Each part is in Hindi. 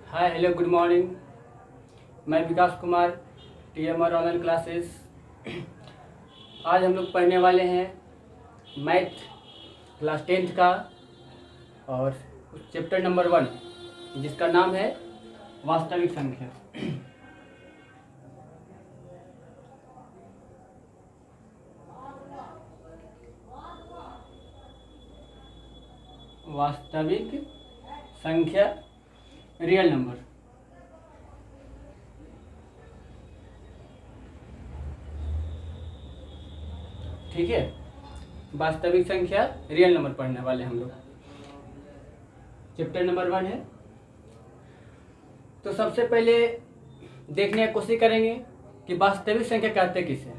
Hi hello good morning. मैं विकास कुमार, TMR ऑनलाइन क्लासेस। आज हम लोग पढ़ने वाले हैं मैथ क्लास 10th का और चैप्टर नंबर 1 जिसका नाम है वास्तविक संख्या। वास्तविक संख्या, रियल नंबर। ठीक है, वास्तविक संख्या रियल नंबर पढ़ने वाले हम लोग। चैप्टर नंबर 1 है। तो सबसे पहले देखने की कोशिश करेंगे कि वास्तविक संख्या कहते किसे।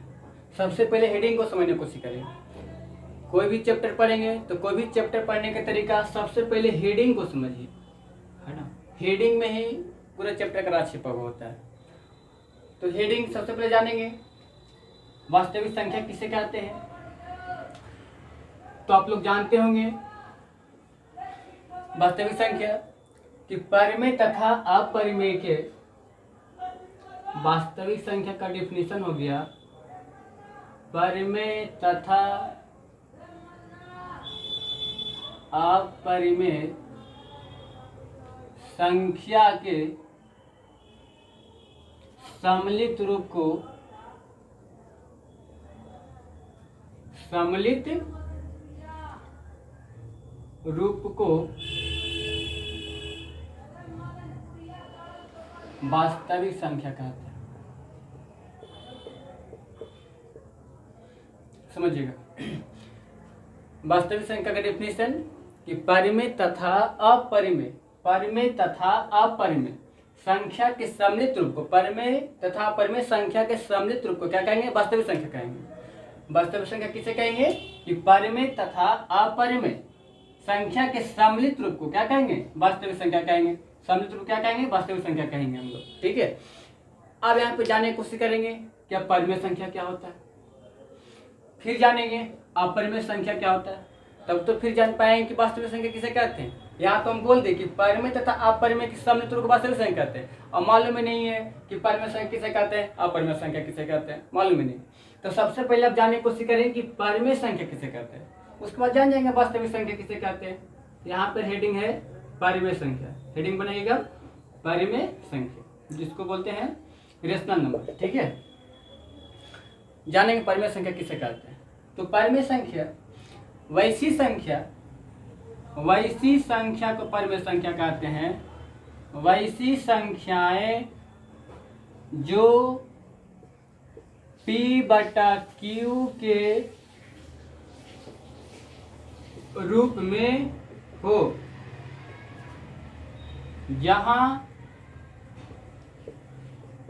सबसे पहले हेडिंग को समझने की कोशिश करेंगे। कोई भी चैप्टर पढ़ेंगे तो कोई भी चैप्टर पढ़ने का तरीका सबसे पहले हेडिंग को समझिए, है ना। हेडिंग में ही पूरा चैप्टर का राज छिपा हुआ होता है। तो हेडिंग सबसे पहले जानेंगे वास्तविक संख्या किसे कहते हैं। तो आप लोग जानते होंगे वास्तविक संख्या कि परिमेय तथा अपरिमेय के वास्तविक संख्या का डिफिनीशन हो गया परिमेय तथा अपरिमेय संख्या के सम्मिलित रूप को वास्तविक संख्या कहते हैं। समझिएगा, वास्तविक संख्या का डेफिनेशन कि परिमेय तथा अपरिमेय संख्या के सम्मिलित रूप को, परिमेय तथा अपरिमेय संख्या के सम्मिलित रूप को क्या कहेंगे? वास्तविक संख्या कहेंगे। वास्तविक संख्या किसे कहेंगे? कि परिमेय तथा अपरिमेय संख्या के सम्मिलित रूप को क्या कहेंगे? वास्तविक संख्या कहेंगे। सम्मिलित रूप क्या कहेंगे? वास्तविक संख्या कहेंगे हम लोग। ठीक है, अब यहाँ पे जाने की कोशिश करेंगे कि परिमेय संख्या क्या होता है, फिर जानेंगे अपरिमेय संख्या क्या होता है, तब तो फिर जान पाएंगे कि वास्तविक संख्या किसे कहते हैं। यहाँ तो हम बोल दे कि परिमेय तथा अपरिमेय के सम्मिलित रूप को वास्तविक संख्या कहते हैं, और मालूम ही नहीं है कि परिमेय संख्या किसे कहते हैं, अपरिमेय संख्या किसे कहते हैं, मालूम ही नहीं। तो सबसे पहले आप जानने की कोशिश करेंगे कि परिमेय संख्या किसे कहते हैं, उसके बाद जान जाएंगे वास्तविक संख्या किसे कहते हैं। यहाँ पर हेडिंग है परिमेय संख्या, हेडिंग बनाइएगा परिमेय संख्या, जिसको बोलते हैं रेशनल नंबर। ठीक है, जानेंगे परिमेय संख्या किसे कहते हैं। तो परिमेय संख्या वैसी संख्या को परिमेय संख्या कहते हैं, वैसी संख्याएं जो P/Q के रूप में हो, जहां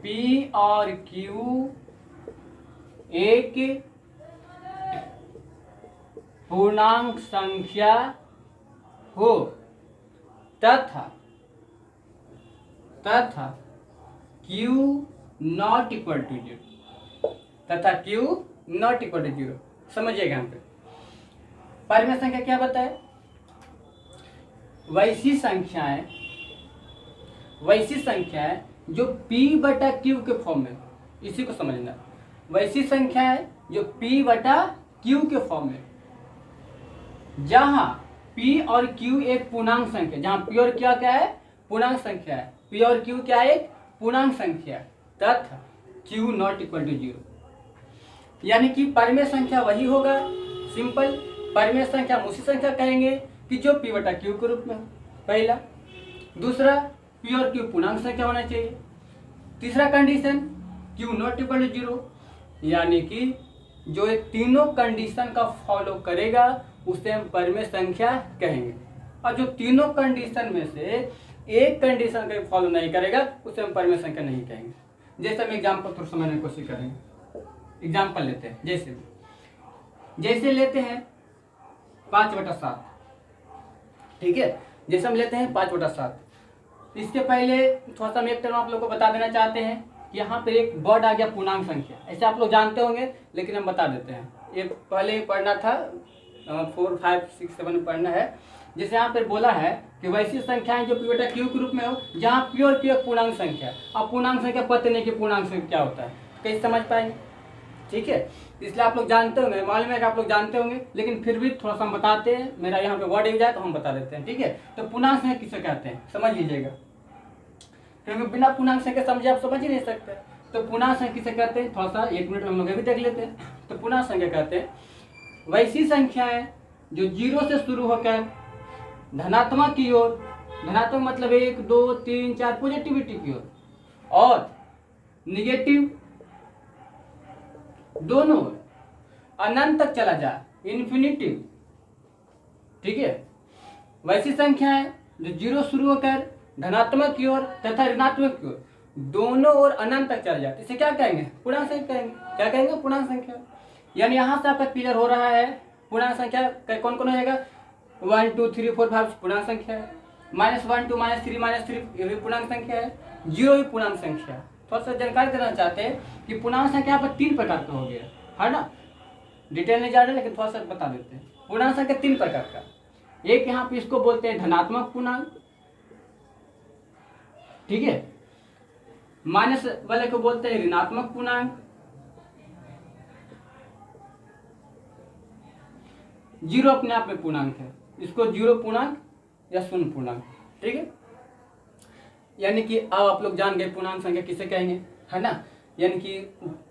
P और Q एक पूर्णांक संख्या हो तथा Q नॉट इक्वल टू 0। समझिएगा यहाँ पे परिमेय संख्या क्या बताए? वैसी संख्याएं जो P/Q के फॉर्म में, इसी को समझना। वैसी संख्याएं जो P/Q के फॉर्म में, जहां P और Q एक पूर्णांक संख्या, जहां P और Q क्या है? पूर्णांक संख्या है। P और Q क्या है? एक पूर्णांक संख्या तथा Q नॉट इक्वल टू 0। यानी कि परिमेय संख्या वही होगा, सिंपल। परिमेय संख्या उसी संख्या कहेंगे कि जो P/Q के रूप में हो, पहला। दूसरा, P और Q पूर्णांक संख्या होना चाहिए। तीसरा condition Q not equal to 0, यानी कि जो ये तीनों कंडीशन का फॉलो करेगा उसे हम परिमेय संख्या कहेंगे, और जो तीनों कंडीशन में से एक कंडीशन का फॉलो नहीं करेगा उसे हम परिमेय संख्या नहीं कहेंगे। जैसे हम एग्जाम्पल थोड़ा समझने की कोशिश करेंगे। एग्जाम्पल लेते हैं, जैसे लेते हैं 5/7। ठीक है, जैसे हम लेते हैं 5/7। इसके पहले थोड़ा सा हम एक टर्म आप लोग को बता देना चाहते हैं। यहाँ पे एक वर्ड आ गया पूर्णांक संख्या, ऐसे आप लोग जानते होंगे लेकिन हम बता देते हैं। ये पहले ही पढ़ना था, 4, 5, 6, 7 पढ़ना है। जैसे यहाँ पे बोला है कि वैसी संख्याएं जो पी बटा क्यू के रूप में हो जहाँ पी और क्यू एक पूर्णांक संख्या है। अब पूर्णांक संख्या पता नहीं कि पूर्णांक संख्या क्या होता है, कैसे समझ पाएंगे? ठीक है, इसलिए आप लोग जानते होंगे, मालूम है कि आप लोग जानते होंगे, लेकिन फिर भी थोड़ा सा हम बताते हैं, मेरा यहाँ पे वर्ड यूज आए तो हम बता देते हैं। ठीक है, तो पूर्णांक संख्या किसे कहते हैं समझ लीजिएगा, क्योंकि बिना पूर्णांक संख्या समझे आप समझ ही नहीं सकते। तो पूर्णांक संख्या किसे कहते हैं, थोड़ा सा 1 मिनट में हम लोग अभी देख लेते हैं। तो पूर्णांक संख्या कहते हैं वैसी संख्याएं जो 0 से शुरू होकर धनात्मक की ओर, धनात्मक मतलब 1 2 3 4 पॉजिटिविटी की ओर, और निगेटिव दोनों अनंत तक चला जाए, इन्फिनिटिव। ठीक है, वैसी संख्याएं जो 0 शुरू होकर धनात्मक की ओर तथा ऋणात्मक की ओर दोनों ओर अनंत तक चल जाते, इसे क्या कहेंगे? पूर्णांक संख्या कहेंगे। क्या कहेंगे? पूर्णांक संख्या। यानी यहां से आपका क्लियर हो रहा है पूर्णांक संख्या कौन कौन हो जाएगा, 1 2 3 4 5 पूर्णांक संख्या है, -1 2 -3 ये भी पूर्णांक संख्या है, 0 भी पूर्णांक संख्या है। थोड़ा सा जानकारी देना चाहते हैं कि पूर्णांक संख्या यहाँ पर 3 प्रकार का हो गया है ना, डिटेल नहीं जा रहे लेकिन थोड़ा सा बता देते हैं। पूर्णांक संख्या 3 प्रकार का, एक यहाँ पे इसको बोलते हैं धनात्मक पूर्णांक, ठीक है, माइनस वाले को बोलते हैं ऋणात्मक पूर्णांक, 0 अपने आप में पूर्णांक है, इसको 0 पूर्णांक या शून्य पूर्णांक। ठीक है, यानी कि अब आप लोग जान गए पूर्णांक संख्या किसे कहेंगे, है ना। यानी कि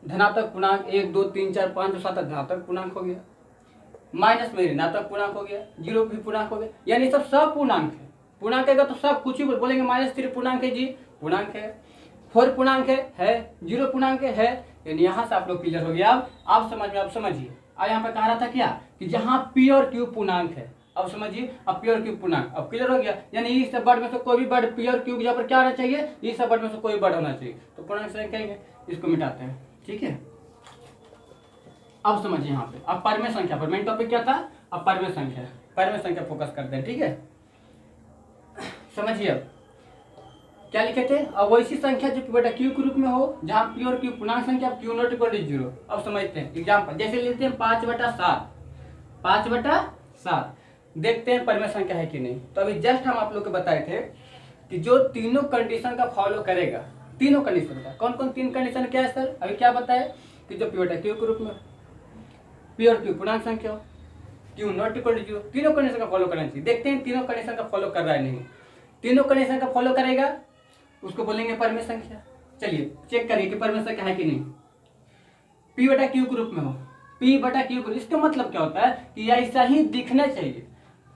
धनात्मक पूर्णांक 1 2 3 4 5 6 7 धनात्मक पूर्णांक हो गया, माइनस में ऋणात्मक पूर्णांक हो गया, 0 भी पूर्णांक हो गया, यानी सब पूर्णांक है। पूर्णांक है तो सब कुछ ही बोलेंगे, -3 पूर्णांक है जी, पूर्णांक है, 4 पूर्णांक है, 0 पूर्णांक है। यानी यहाँ से आप लोग क्लियर हो गया। अब आप समझ में, आप समझिए। अब यहाँ पे कह रहा था क्या कि जहाँ पी और क्यू पूर्णांक है, अब समझिए, अब पी और क्यू पूर्णांक अब क्लियर हो गया। यानी इस सब वर्ड में से कोई भी वर्ड पी और क्यू के पर क्या होना चाहिए, इस सब वर्ड में से कोई वर्ड होना चाहिए, तो पूर्णांक से कहेंगे, इसको मिटाते हैं। ठीक है, अब समझिए यहाँ पे, अब परिमेय संख्या पर, मेन टॉपिक क्या था, अब परिमेय संख्या, परिमेय संख्या फोकस करते हैं। ठीक है, समझिए अब क्या लिखे थे, अब वैसी संख्या जो बेटा क्यू के रूप में हो जहाँ पी और क्यू पूर्णांक संख्या, क्यू नॉट इक्वल टू 0। अब समझते हैं एग्जाम्पल, जैसे लेते हैं 5/7, 5/7 देखते हैं परिमेय संख्या है कि नहीं। तो अभी जस्ट हम आप लोग को बताए थे कि जो तीनों कंडीशन का फॉलो करेगा, तीनों कंडीशन का, कौन कौन 3 कंडीशन क्या है सर, अभी क्या बताए कि जो पी बेटा क्यू के रूप में पी और क्यू पूर्णांक संख्या, क्यू नॉट इक्वल टू 0, तीनों कंडीशन का फॉलो करना चाहिए। देखते हैं तीनों कंडीशन का फॉलो कर रहा है नहीं, तीनों कंडीशन का फॉलो करेगा उसको बोलेंगे परिमेय संख्या। चलिए चेक करिए कि परिमेय संख्या है कि नहीं। पी बटा क्यू के रूप में हो, पी बटा क्यू के, इसका मतलब क्या होता है कि ऐसा ही दिखना चाहिए,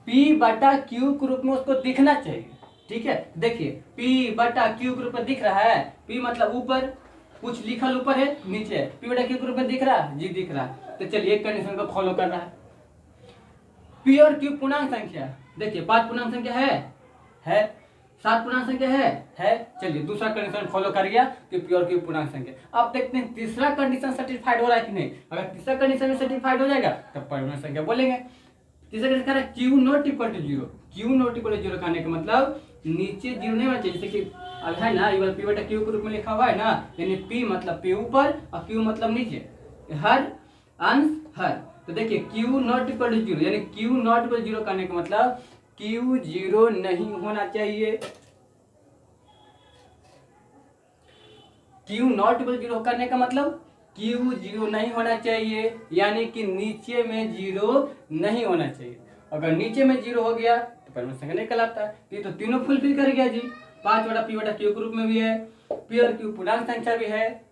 पी बटा क्यू के रूप में उसको दिखना चाहिए। ठीक है, देखिए पी बटा क्यू के रूप में दिख रहा है, पी मतलब ऊपर, कुछ लिखल ऊपर है नीचे है, पी बटा क्यू के रूप में दिख रहा है जी, दिख रहा है। तो चलिए एक कंडीशन को फॉलो कर रहा है। पी और क्यू पूर्णांक संख्या, देखिए 5 पूर्णांक संख्या है, 7 पूर्णांक संख्या है। चलिए दूसरा कंडीशन फॉलो कर गया कि पी और क्यू पूर्णांक संख्या। अब देखते हैं तीसरा कंडीशन सेटिस्फाइड हो रहा है कि नहीं। अगर तीसरा कंडीशन में सेटिस्फाइड हो जाएगा तब परिमेय संख्या बोलेंगे। तीसरा कंडीशन कह रहा है Q not equal to 0, Q not equal to 0 कहने का मतलब नीचे 0 नहीं होना चाहिए, जैसे कि अब है ना, ये पी बटा क्यू के रूप में लिखा हुआ है ना, यानी पी मतलब पी ऊपर और क्यू मतलब नीचे, हर अंश हर। तो देखिए क्यू नॉट इक्वल टू 0, यानी क्यू नॉट इक्वल 0 कहने का मतलब क्यू 0 नहीं होना चाहिए, क्यू नॉट इक्वल 0 करने का मतलब क्यू 0 नहीं होना चाहिए, यानी कि नीचे में 0 नहीं होना चाहिए। अगर नीचे में 0 हो गया तो परिमेय संख्या नहीं कहलाता है। ये तो तीनों फुलफिल कर गया जी, 5 बटा पी बटा क्यू के रूप में भी है, पी और क्यू पूर्णांक संख्या भी है,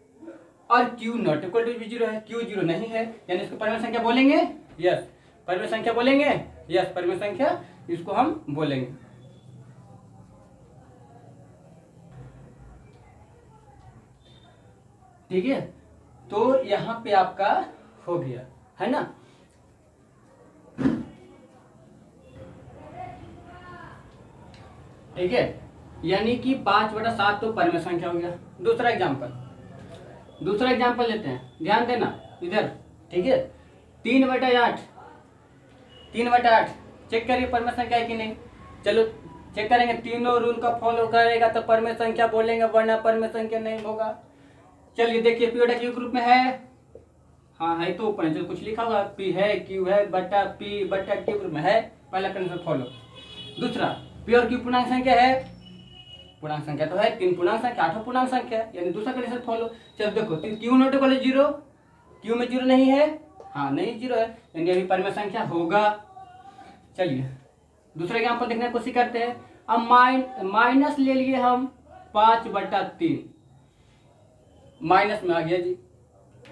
और क्यू नॉट इक्वल टू 0 है, क्यू 0 नहीं है, यानी इसको परिमेय संख्या बोलेंगे। यस, परिमेय संख्या बोलेंगे। यस, परिमेय संख्या इसको हम बोलेंगे। ठीक है, तो यहां पे आपका हो गया है ना। ठीक है, यानी कि 5/7 तो परिमेय संख्या हो गया। दूसरा एग्जाम्पल लेते हैं, ध्यान देना इधर। ठीक है, 3/8, 3/8 चेक करिए परिमेय संख्या है कि नहीं। चलो चेक करेंगे, तीनों रूल का फॉलो करेगा तो परिमेय संख्या बोलेंगे, वरना परिमेय संख्या नहीं होगा। चलिए देखिए पी बटा क्यू ग्रुप में है, हाँ है तो ऊपर जो कुछ लिखा हुआ पी है, क्यू है, बटा पी बटा क्यू ग्रुप में है, पहला कंडीशन फॉलो। दूसरा पी और क्यू पूर्णांक संख्या है, पूर्णांक संख्या तो है, 3 पूर्णांक संख्या 8 पूर्णांक संख्या है, यानी दूसरा कंडीशन फॉलो। चलो देखो क्यू नॉट इक्वल 0, क्यू में 0 नहीं है, हाँ नहीं 0 है, यानी अभी परिमेय संख्या होगा। चलिए दूसरा एग्जाम्पल देखने की कोशिश करते हैं। अब माइनस ले लिए हम 5/3, माइनस में आ गया जी,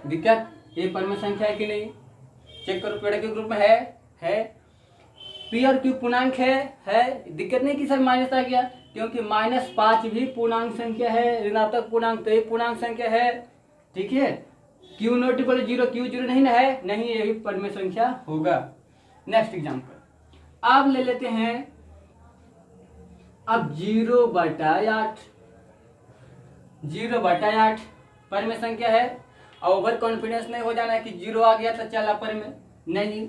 दिक्कत, ये परिमेय संख्या है कि नहीं, चेक करो पेड़ के ग्रुप में है। पी और क्यू पूर्णांक है, दिक्कत नहीं कि सर माइनस आ गया, क्योंकि -5 भी पूर्णांक संख्या है, ऋणात्मक पूर्णांक तो ये पूर्णांक संख्या है, ठीक है। क्यू नॉट इक्वल 0, क्यू 0 नहीं ना है, नहीं, ये भी परिमेय संख्या होगा। नेक्स्ट एग्जाम्पल अब ले लेते हैं, अब 0/8, 0/8 परिमेय संख्या है। और ओवर कॉन्फिडेंस नहीं हो जाना है कि 0 आ गया तो चला परिमेय, नहीं,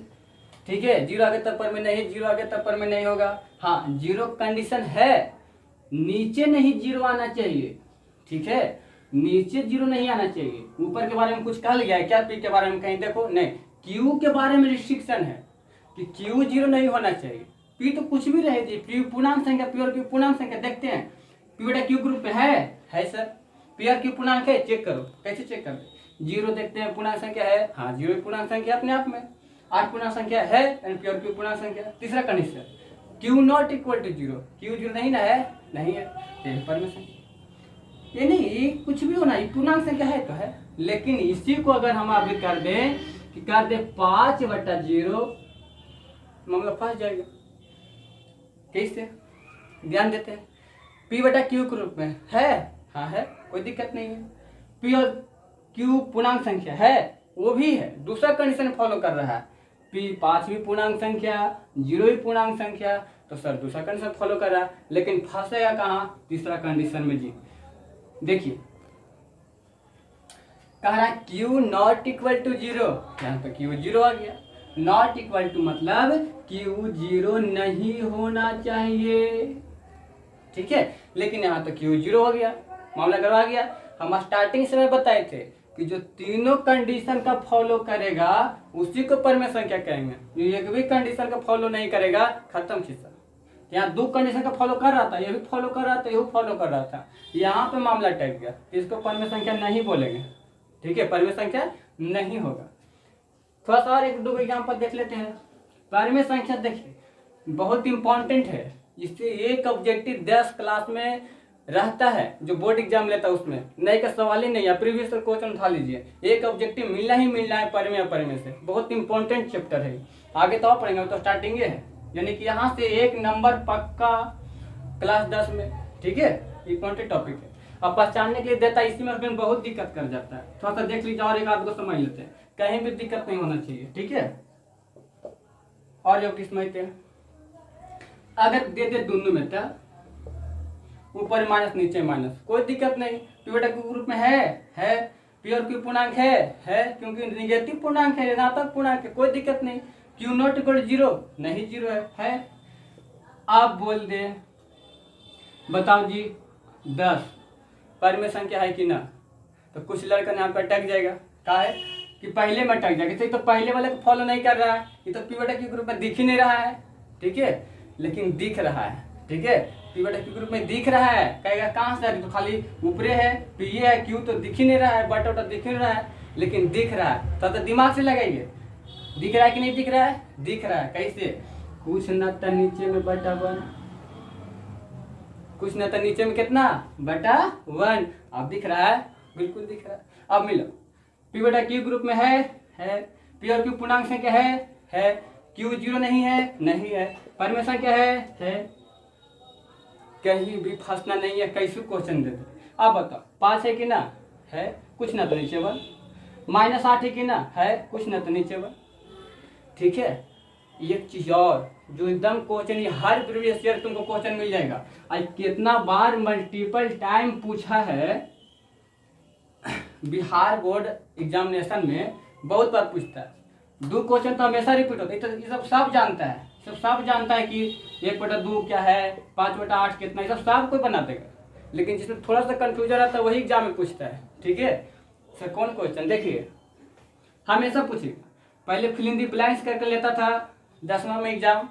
ठीक है, 0 आ गया तब परिमेय नहीं, 0 आ गया तब परिमेय नहीं होगा। हाँ 0 कंडीशन है, नीचे नहीं 0 आना चाहिए, ठीक है, नीचे 0 नहीं आना चाहिए। ऊपर के बारे में कुछ कहा गया है क्या, पी के बारे में कहीं देखो, नहीं, क्यू के बारे में रिस्ट्रिक्शन है कि क्यू 0 नहीं होना चाहिए, पी तो कुछ भी रहे, पी पूर्णांक संख्या, पी और क्यू पूर्णांक संख्या। देखते हैं पी बेटा क्यू ग्रुप में है सर, पी और क्यू पूर्णांक है, चेक करो, कैसे चेक करते, 0 देखते हैं पूर्णांक संख्या है, हाँ 0 पूर्णांक संख्या अपने आप में, 8 पूर्णांक संख्या है, एंड पी और क्यू पूर्णांक संख्या। तीसरा condition Q not equal to 0, Q 0 नहीं ना है, नहीं है, परिमेय संख्या, ये नहीं कुछ भी होना, पूर्णांक संख्या है तो है। लेकिन इसी को अगर हम अभी कर दें कि कर दे 5/0, मामला फंस जाएगा। कैसे, ध्यान देते हैं, पी बटा क्यू के रूप में है, हाँ है, कोई दिक्कत नहीं है। पी और क्यू पूर्णांक संख्या है, वो भी है, दूसरा कंडीशन फॉलो कर रहा है, पी 5 भी पूर्णांक संख्या, 0 भी पूर्णांक संख्या, तो सर दूसरा कंडीशन फॉलो कर रहा है, लेकिन फंसेगा कहाँ, तीसरा कंडीशन में जी। देखिए कह रहा है क्यू नॉट इक्वल टू 0, यहाँ पे क्यू 0 आ गया, नॉट इक्वल टू मतलब क्यू 0 नहीं होना चाहिए, ठीक है, लेकिन यहाँ तो क्यू 0 हो गया, मामला करवा गया। हम स्टार्टिंग से बताए थे कि जो तीनों कंडीशन का फॉलो करेगा उसी को परिमेय संख्या कहेंगे, जो एक भी कंडीशन का फॉलो नहीं करेगा खत्म खिस्सा। यहाँ 2 कंडीशन का फॉलो कर रहा था, ये भी फॉलो कर रहा था, ये भी फॉलो कर रहा था, यहाँ पे मामला टक गया, इसको परिमेय संख्या नहीं बोलेंगे, ठीक है, परिमेय संख्या नहीं होगा। थोड़ा सा और 1-2 एग्जाम्पल देख लेते हैं। परिमेय संख्या देखिए बहुत इंपॉर्टेंट है, इससे एक ऑब्जेक्टिव 10 क्लास में रहता है, जो बोर्ड एग्जाम लेता है उसमें नए का सवाल ही नहीं है, प्रीवियस क्वेश्चन उठा लीजिए, एक ऑब्जेक्टिव मिलना ही मिलना है परिमेय से, बहुत इंपॉर्टेंट चैप्टर है। आगे तो आप पढ़ेंगे, तो स्टार्टिंग है, यानी कि यहाँ से 1 नंबर पक्का क्लास 10 में, ठीक है, इंपॉर्टेंट टॉपिक है। अब पहचानने के लिए देता है, इसी में हस्बैंड बहुत दिक्कत कर जाता है, थोड़ा सा देख लीजिए और एक आध को समझ लेते हैं, कहीं भी दिक्कत नहीं होना चाहिए, ठीक है। और जो किस समझते हैं, अगर दे दे दोनों में था, ऊपर माइनस नीचे माइनस, कोई दिक्कत नहीं, पी बटा क्यू ग्रुप में है, पी और क्यू पूर्णांक है, क्योंकि निगेटिव पूर्णांक है, ऋणात्मक पूर्णांक है, कोई दिक्कत नहीं। क्यू नॉट इक्वल 0 नहीं, 0 है। आप बोल दे बताओ जी 10 परिमेय संख्या है कि ना, तो कुछ लड़का यहाँ पर अटक जाएगा, क्या है कि पहले में अटक जाएगा, तो पहले वाले को फॉलो नहीं कर रहा है, ये तो पी बटा क्यू ग्रुप में दिख ही नहीं रहा है, ठीक है, लेकिन दिख रहा है, ठीक है, पी बटा क्यू ग्रुप में दिख रहा है, कहेगा कहाँ से, तो खाली ऊपरे है, पी ये है, क्यू तो दिख ही नहीं रहा है, बटा दिख नहीं रहा है, लेकिन दिख रहा है, तो दिमाग से लगाइए, दिख रहा है कि नहीं दिख रहा है, दिख रहा है, कैसे, कुछ न तो नीचे में बटा 1, कुछ न तो नीचे में कितना बटा 1, अब दिख रहा है, बिल्कुल दिख रहा है। अब मिलो, पी बटा क्यू ग्रुप में है, पी और क्यू पूर्णांक संख्या है, क्यू 0 नहीं है, परिमेय संख्या है, कहीं भी फंसना नहीं है, कैसे क्वेश्चन दे दो। अब बताओ 5 है कि ना है, कुछ ना तो नीचे 1, -8 है कि ना है, कुछ ना तो नीचे 1, ठीक है। एक चीज और जो एकदम क्वेश्चन, हर प्रीवियस ईयर तुमको क्वेश्चन मिल जाएगा, आज कितना बार मल्टीपल टाइम पूछा है, बिहार बोर्ड एग्जामिनेशन में बहुत बार पूछता है, 2 क्वेश्चन तो हमेशा रिपीट होता है, तो ये सब जानता है, सब जानता है कि 1/2 क्या है, 5/8 कितना, ये सब कोई बना देगा, लेकिन जिसमें थोड़ा सा कंफ्यूजन रहता है वही एग्जाम में पूछता है, ठीक है। सर कौन क्वेश्चन देखिए हमेशा पूछेगा, पहले फिल इन द ब्लैंक्स करके लेता था 10वां में एग्जाम,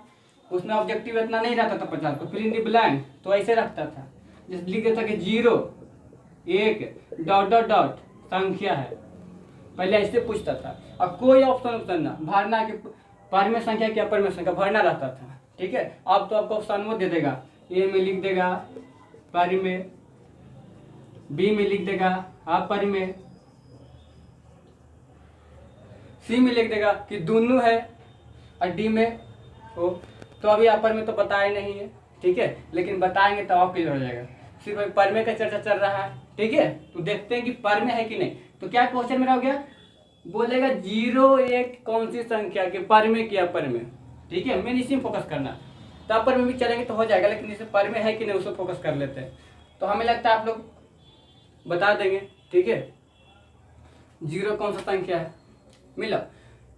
उसमें ऑब्जेक्टिव इतना नहीं रहता था 50 को, फिर इन दी ब्लैंक तो ऐसे रखता था, जैसे लिख देता कि 0 1 डॉट डॉट डॉट संख्या है, पहले ऐसे पूछता था। अब कोई ऑप्शन ना भरना कि परिमेय संख्या क्या परिमेय संख्या भरना रहता था, ठीक है। अब तो आपको ऑप्शन वो दे देगा, ए में लिख देगा परिमेय, बी में लिख देगा अपरिमेय, सी में लिख देगा कि दोनों है, और डी में हो। तो अभी अपर में तो बताया नहीं है, ठीक है, लेकिन बताएंगे तो और क्लियर हो जाएगा। सिर्फ परिमेय का चर्चा चल रहा है, ठीक है। तो देखते हैं कि परिमेय है कि नहीं। तो क्या क्वेश्चन मेरा हो गया, बोलेगा 0 1 कौन सी संख्या के परिमेय की अपरिमेय, ठीक है। मैं इसी में फोकस करना, तो अपर में भी चलेंगे तो हो जाएगा, लेकिन इसे परिमेय है कि नहीं उसको फोकस कर लेते हैं। तो हमें लगता है आप लोग बता देंगे, ठीक है। 0 कौन सा संख्या है, मिला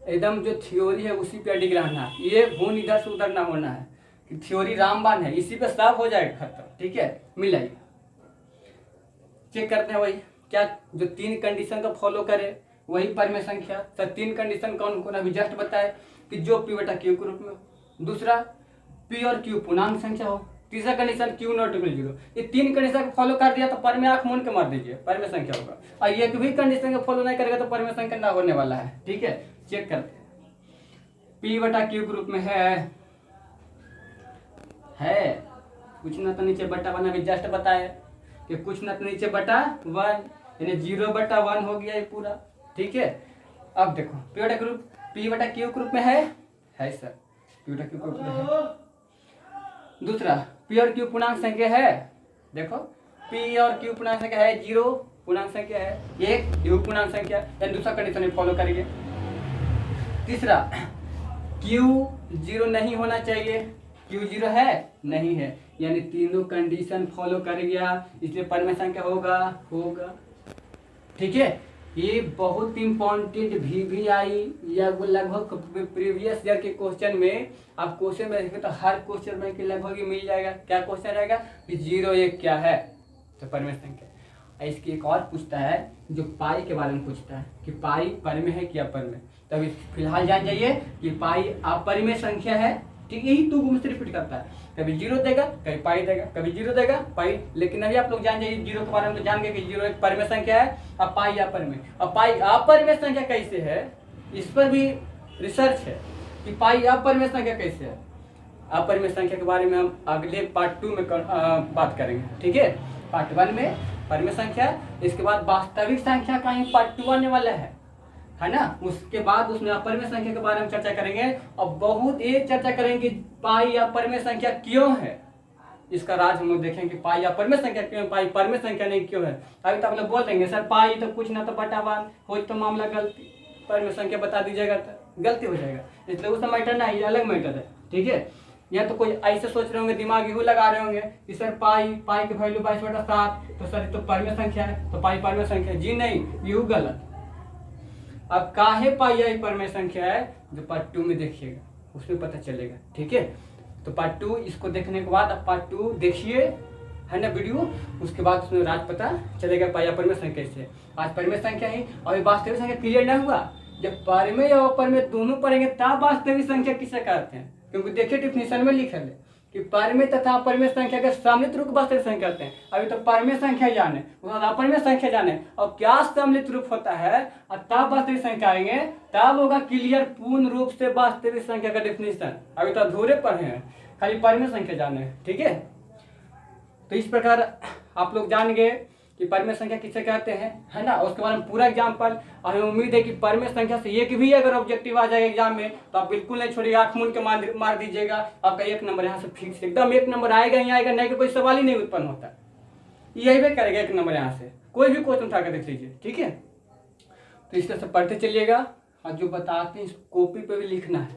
एकदम जो थ्योरी है उसी पे अडिग रहना है, ये भून इधर से उधर ना होना है कि थ्योरी रामबाण है, इसी पे सब हो जाएगा खत्म, ठीक है। मिलाइए, चेक करते हैं वही क्या, जो 3 कंडीशन का फॉलो करे वही परिमेय संख्या। सर 3 कंडीशन कौन कौन अभी जस्ट बताए कि जो p बटा q के रूप में, दूसरा p और q पूर्णांक संख्या हो, तीसरा कंडीशन q नॉट इक्वल 0। ये 3 कंडीशन को फॉलो कर दिया तो परिमेय आंख मूंद के मार दीजिए, परिमेय संख्या होगा। और एक भी कंडीशन को फॉलो नहीं करेगा तो परिमेय संख्या ना होने वाला है, ठीक है। चेक करते हैं, p बटा q के रूप में है कुछ ना तो नीचे बटा 1 अभी जस्ट बताए कि कुछ ना तो नीचे बटा 1, यानी 0 बटा 1 हो गया ये पूरा, ठीक है। अब देखो p बटा q के रूप में है सर, p बटा q के रूप में है। दूसरा p और q पूर्णांक संख्या है, देखो p और q पूर्णांक संख्या है, 0 पूर्णांक संख्या है, 1 u पूर्णांक संख्या, यानी दूसरा कंडीशन फॉलो करेंगे। तीसरा q 0 नहीं होना चाहिए, q 0 है नहीं है, यानी तीनों कंडीशन फॉलो कर गया, इसलिए परिमेय संख्या होगा, ठीक है। ये बहुत इंपॉर्टेंट भी आई या लगभग प्रीवियस ईयर के क्वेश्चन में, आप क्वेश्चन में देखेंगे तो हर क्वेश्चन में के लगभग ही मिल जाएगा। क्या क्वेश्चन रहेगा कि 0 1 क्या है, तो परिमेय संख्या। इसकी एक और पूछता है जो पाई के बारे में पूछता है कि पाई परिमेय है कि अपरिमेय। तो अभी फिलहाल जान जाइए कि पाई अपरिमेय संख्या है, ठीक है। यही 2 गुण से रिपीट करता है, कभी 0 देगा कभी पाई देगा, कभी 0 देगा पाई। लेकिन अभी आप लोग जान जाइए 0 के बारे में तो जान गए कि 0 एक परिमेय संख्या है, अब पाई अपरिमेय। अब पाई अपरिमेय संख्या कैसे है, इस पर भी रिसर्च है कि पाई अपरिमेय संख्या कैसे है। अपरिमेय संख्या के बारे में हम अगले पार्ट 2 में बात करेंगे, ठीक है। पार्ट 1 में परिमेय संख्या, इसके बाद वास्तविक संख्या का ही पार्ट 2 आने वाला है ना। उसके बाद उसमें अपरिमेय संख्या के बारे में चर्चा करेंगे, और बहुत ये चर्चा करेंगे पाई अपरिमेय संख्या क्यों है, इसका राज हम लोग देखेंगे। पाई अपरिमेय संख्या क्यों, पाई परिमेय संख्या नहीं क्यों है। अभी तो आप लोग बोल देंगे सर पाई तो कुछ ना तो बटा 1 हो तो मामला गलती, परिमेय संख्या बता दीजिएगा तो गलती हो जाएगा, इसलिए उसका मैटर ना, ये अलग मैटर है, ठीक है। या तो कोई ऐसे सोच रहे होंगे, दिमाग यू लगा रहे होंगे कि सर पाई की वैल्यू 22/7, तो सर तो परिमेय संख्या है, तो पाई परिमेय संख्या, जी नहीं, यू गलत। अब काहे पाई आई परिमेय संख्या है, जो पार्ट 2 में देखिएगा उसमें पता चलेगा, ठीक है। तो पार्ट 2 इसको देखने के बाद आप पार्ट 2 देखिए, है ना वीडियो, उसके बाद उसमें राज पता चलेगा पाई अपरिमेय संख्या कैसे। आज परिमेय संख्या ही और वास्तविक संख्या क्लियर ना हुआ, जब परिमेय और अपरिमेय दोनों पढ़ेंगे तब वास्तविक संख्या किसे कहते हैं। क्योंकि देखिए डिफिनेशन में लिखा है कि परिमेय तथा अपरिमेय संख्या के सम्मिलित रूप वास्तविक संख्या कहते हैं। अभी तो परिमेय संख्या जाने, उसके अपरिमेय संख्या जाने, और क्या सम्मिलित रूप होता है और तब वास्तविक संख्या आएंगे, तब होगा क्लियर पूर्ण रूप से वास्तविक संख्या का डिफिनेशन। अभी तो अधूरे पढ़े हैं, खाली परिमेय संख्या जाने, ठीक है। तो इस प्रकार आप लोग जान गए कि परिमेय संख्या किसे कहते हैं, है ना। उसके बाद में पूरा एग्जाम्पल, और हमें उम्मीद है कि परिमेय संख्या से एक भी अगर ऑब्जेक्टिव आ जाएगा एग्जाम में तो आप बिल्कुल नहीं छोड़िए, आंख मूंद के मार दीजिएगा, आपका 1 नंबर यहाँ से फिक्स, एकदम 1 नंबर आएगा ही आएगा, नहीं कि कोई सवाल ही नहीं उत्पन्न होता, यही भी करेगा 1 नंबर यहाँ से, कोई भी क्वेश्चन उठा कर देख लीजिए, ठीक है। तो इस तरह से पढ़ते चलिएगा, और जो बताते हैं कॉपी पे भी लिखना है,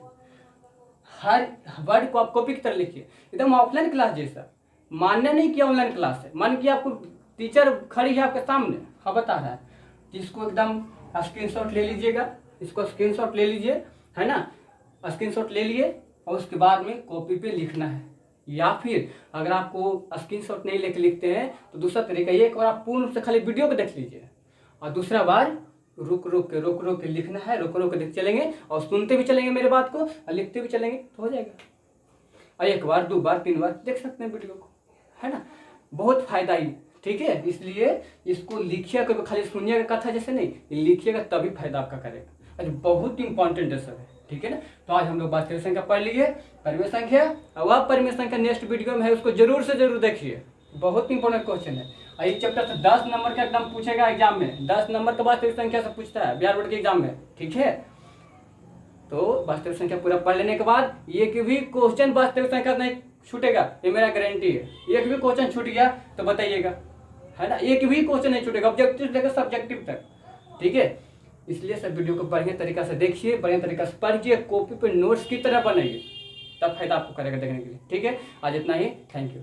हर वर्ड को आप कॉपी की तरह लिखिए, एकदम ऑफलाइन क्लास जैसा। मानना नहीं कि ऑनलाइन क्लास है, मान कि आपको टीचर खड़ी है आपके सामने, हाँ बता रहा है, जिसको एकदम स्क्रीनशॉट ले लीजिएगा, इसको स्क्रीनशॉट ले लीजिए, है ना। स्क्रीनशॉट ले लिए और उसके बाद में कॉपी पे लिखना है, या फिर अगर आपको स्क्रीनशॉट नहीं लेके लिखते हैं तो दूसरा तरीका ये, एक बार आप पूर्ण रूप से खाली वीडियो को देख लीजिए, और दूसरा बार रुक रुक के लिखना है, रुक रुक के देख चलेंगे और सुनते भी चलेंगे मेरे बात को और लिखते भी चलेंगे तो हो जाएगा। और 1 बार 2 बार 3 बार देख सकते हैं वीडियो को, है ना। बहुत फायदा ही, ठीक है। इसलिए इसको लिखिएगा, कभी खाली सुनिएगा कथा जैसे नहीं, लिखिएगा तभी फायदा आपका करेगा। आज बहुत इंपॉर्टेंट है सर, ठीक है ना। तो आज हम लोग वास्तविक संख्या पढ़ लिए, परिमेय संख्या। अब आप परिमेय संख्या नेक्स्ट वीडियो में है, उसको जरूर से जरूर देखिए, बहुत इंपॉर्टेंट क्वेश्चन है। और इस चैप्टर से 10 नंबर का एकदम पूछेगा एग्जाम में, 10 नंबर का वास्तविक संख्या से पूछता है बिहार बोर्ड के एग्जाम में, ठीक है। तो वास्तविक संख्या पूरा पढ़ लेने के बाद एक भी क्वेश्चन वास्तविक संख्या नहीं छूटेगा, ये मेरा गारंटी है। एक भी क्वेश्चन छूट गया तो बताइएगा, है ना। एक भी क्वेश्चन नहीं छूटेगा, ऑब्जेक्टिव लेकर सब्जेक्टिव तक, ठीक है। इसलिए सब वीडियो को बढ़िया तरीका से देखिए, बढ़िया तरीका से पढ़िए, कॉपी पे नोट्स की तरह बनाइए, तब फायदा आपको करेगा देखने के लिए, ठीक है। आज इतना ही, थैंक यू।